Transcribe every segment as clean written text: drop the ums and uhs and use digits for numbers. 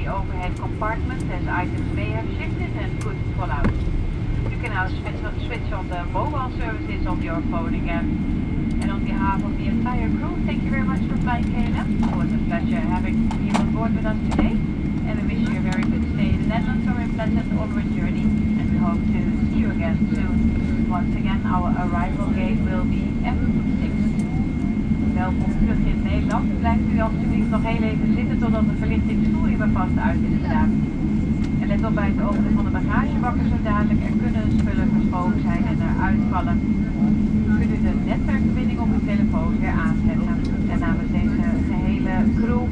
the overhead compartment as items may have shifted and could fall out. You can now switch on the mobile services of your phone again. And on behalf of the entire crew, thank you very much for flying KLM. It was a pleasure having you on board with us today. And we wish you a very good stay in the Netherlands or a pleasant onward journey. And we hope to see you again soon. Once again, our arrival gate will be F6. Welkom terug in Nederland. Blijft u alsjeblieft nog heel even zitten totdat de verlichtingsstoel weer vast uit is gedaan. En let op bij het openen van de bagagebakken zo dadelijk. Er kunnen spullen verschoven zijn en eruit vallen. Kunt u de netwerkverbinding op uw telefoon weer aanzetten. En namens deze gehele crew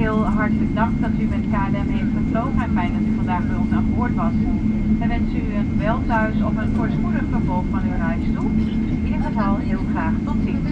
heel hartelijk dank dat u met KLM heeft gevlogen en fijn dat u vandaag bij ons aan boord was. We wensen u een wel thuis of een voorspoedig vervolg van uw reis toe. In ieder geval heel graag tot ziens.